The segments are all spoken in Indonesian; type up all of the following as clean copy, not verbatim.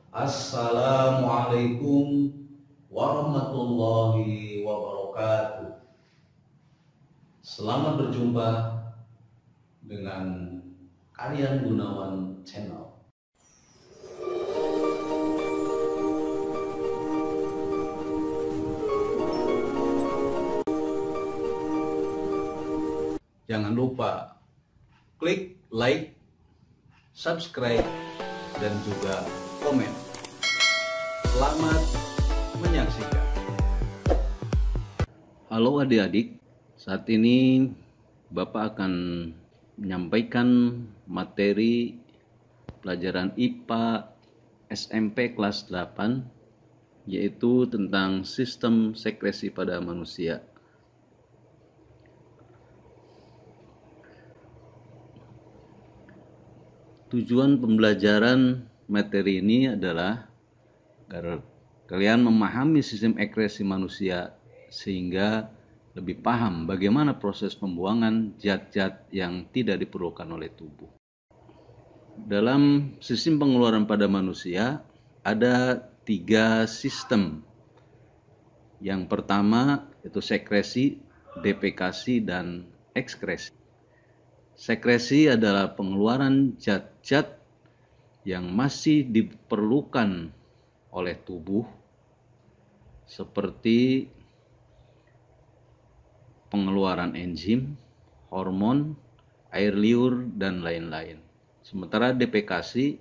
Assalamualaikum warahmatullahi wabarakatuh. Selamat berjumpa dengan Aryan Gunawan Channel. Jangan lupa klik like, subscribe, dan juga komen. Selamat menyaksikan. Halo adik-adik, saat ini Bapak akan menyampaikan materi pelajaran IPA SMP kelas 8, yaitu tentang sistem sekresi pada manusia. Tujuan pembelajaran materi ini adalah agar kalian memahami sistem ekskresi manusia sehingga lebih paham bagaimana proses pembuangan zat-zat yang tidak diperlukan oleh tubuh. Dalam sistem pengeluaran pada manusia ada 3 sistem. Yang pertama itu sekresi, defekasi, dan ekskresi. Sekresi adalah pengeluaran zat-zat yang masih diperlukan oleh tubuh, seperti pengeluaran enzim, hormon, air liur, dan lain-lain. Sementara defekasi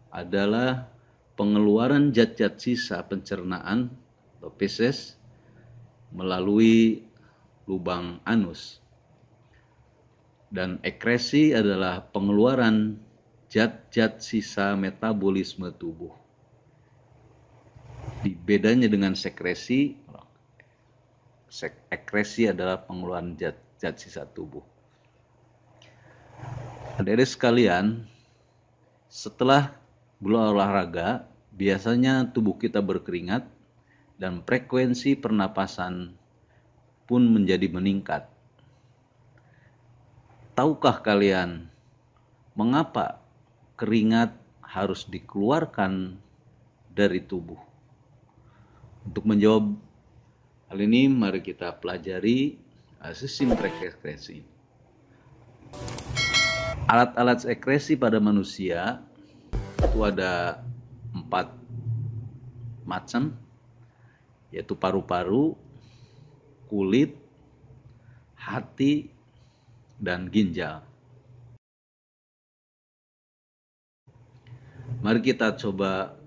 adalah pengeluaran zat-zat sisa pencernaan atau feses melalui lubang anus. Dan ekskresi adalah pengeluaran zat-zat sisa metabolisme tubuh. Bedanya dengan sekresi, ekskresi adalah pengeluaran zat-zat sisa tubuh. Adik-adik sekalian, setelah berolahraga, biasanya tubuh kita berkeringat dan frekuensi pernapasan pun menjadi meningkat. Tahukah kalian mengapa keringat harus dikeluarkan dari tubuh? Untuk menjawab hal ini, mari kita pelajari sistem sekresi. Alat-alat sekresi pada manusia itu ada 4 macam, yaitu paru-paru, kulit, hati, dan ginjal. Mari kita coba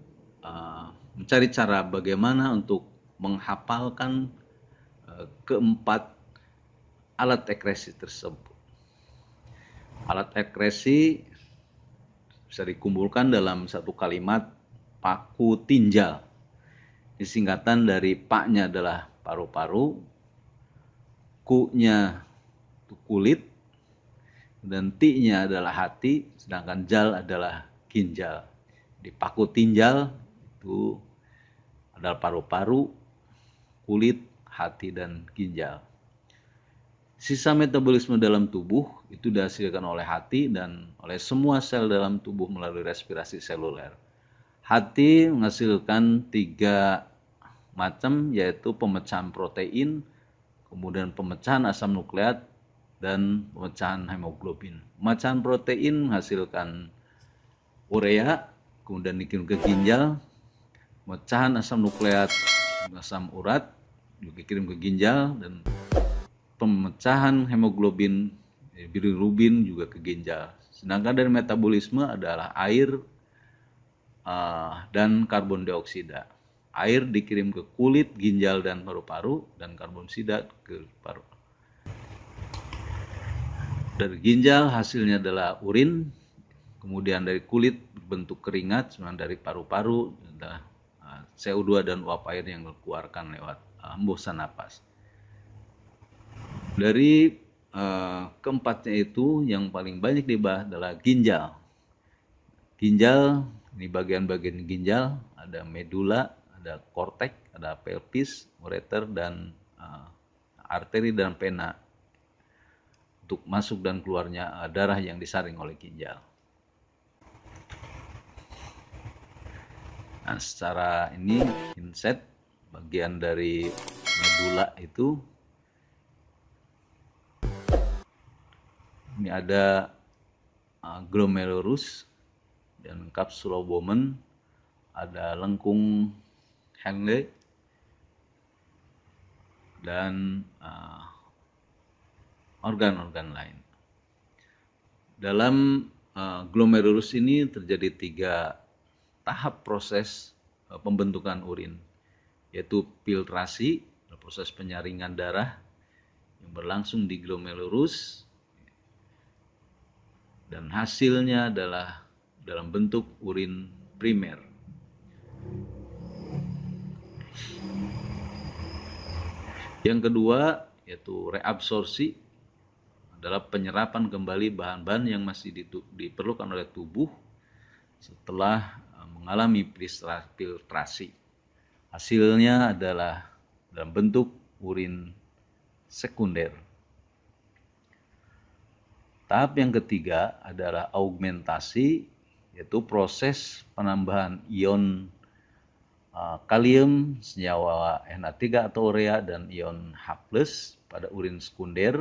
mencari cara bagaimana untuk menghafalkan keempat alat sekresi tersebut. Alat sekresi bisa dikumpulkan dalam satu kalimat paku tinjal. Singkatan dari paknya adalah paru-paru, ku-nya itu kulit, dan ti-nya adalah hati, sedangkan jal adalah ginjal. Di paku tinjal itu adalah paru-paru, kulit, hati, dan ginjal. Sisa metabolisme dalam tubuh itu dihasilkan oleh hati dan oleh semua sel dalam tubuh melalui respirasi seluler. Hati menghasilkan 3 macam, yaitu pemecahan protein, kemudian pemecahan asam nukleat, dan pemecahan hemoglobin. Pemecahan protein menghasilkan urea, kemudian dikirim ke ginjal. Pemecahan asam nukleat, asam urat juga dikirim ke ginjal, dan pemecahan hemoglobin, bilirubin juga ke ginjal. Sedangkan dari metabolisme adalah air dan karbon dioksida. Air dikirim ke kulit, ginjal, dan paru-paru, dan karbon dioksida ke paru. Dari ginjal hasilnya adalah urin, kemudian dari kulit bentuk keringat, kemudian dari paru-paru adalah CO2 dan uap air yang dikeluarkan lewat hembusan napas. Dari keempatnya itu yang paling banyak dibahas adalah ginjal. Ginjal, ini bagian-bagian ginjal, ada medula, ada korteks, ada pelvis, ureter, dan arteri dan vena untuk masuk dan keluarnya darah yang disaring oleh ginjal. Nah, secara ini inset bagian dari medula itu ini ada glomerulus dan capsulobomen, ada lengkung Henle dan organ-organ lain. Dalam glomerulus ini terjadi 3 tahap proses pembentukan urin, yaitu filtrasi, proses penyaringan darah yang berlangsung di glomerulus, dan hasilnya adalah dalam bentuk urin primer. Yang kedua yaitu reabsorpsi, adalah penyerapan kembali bahan-bahan yang masih diperlukan oleh tubuh setelah mengalami filtrasi. Hasilnya adalah dalam bentuk urin sekunder. Tahap yang ketiga adalah augmentasi, yaitu proses penambahan ion kalium, senyawa Na3 atau urea, dan ion H+ pada urin sekunder.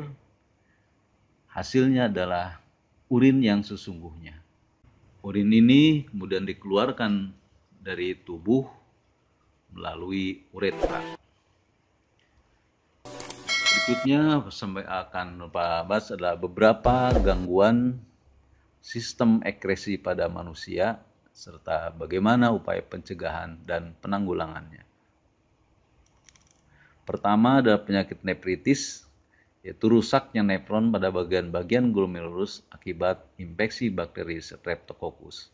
Hasilnya adalah urin yang sesungguhnya. Urin ini kemudian dikeluarkan dari tubuh melalui uretra. Berikutnya sampai akan bahas adalah beberapa gangguan sistem ekskresi pada manusia serta bagaimana upaya pencegahan dan penanggulangannya. Pertama adalah penyakit nefritis, yaitu rusaknya nefron pada bagian-bagian glomerulus akibat infeksi bakteri Streptococcus.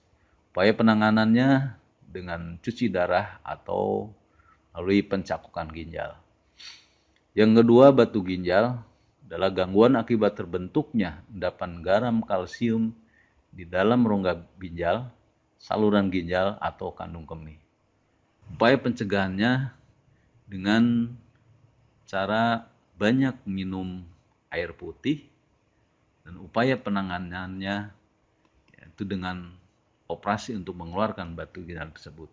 Upaya penanganannya dengan cuci darah atau melalui pencakukan ginjal. Yang kedua, batu ginjal adalah gangguan akibat terbentuknya endapan garam kalsium di dalam rongga ginjal, saluran ginjal, atau kandung kemih. Upaya pencegahannya dengan cara banyak minum air putih, dan upaya penanganannya yaitu dengan operasi untuk mengeluarkan batu ginjal tersebut.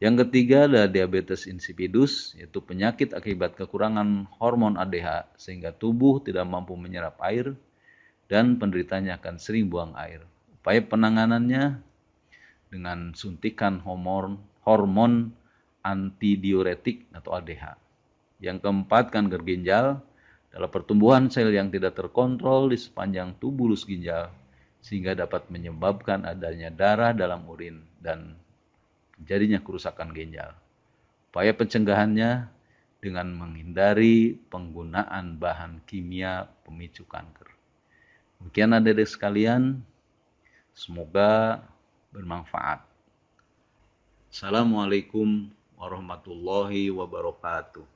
Yang ketiga adalah diabetes insipidus, yaitu penyakit akibat kekurangan hormon ADH sehingga tubuh tidak mampu menyerap air dan penderitanya akan sering buang air. Upaya penanganannya dengan suntikan hormon antidiuretik atau ADH. Yang keempat, kanker ginjal adalah pertumbuhan sel yang tidak terkontrol di sepanjang tubulus ginjal sehingga dapat menyebabkan adanya darah dalam urin dan terjadinya kerusakan ginjal. Upaya pencegahannya dengan menghindari penggunaan bahan kimia pemicu kanker. Demikian adik-adik sekalian, semoga bermanfaat. Assalamualaikum warahmatullahi wabarakatuh.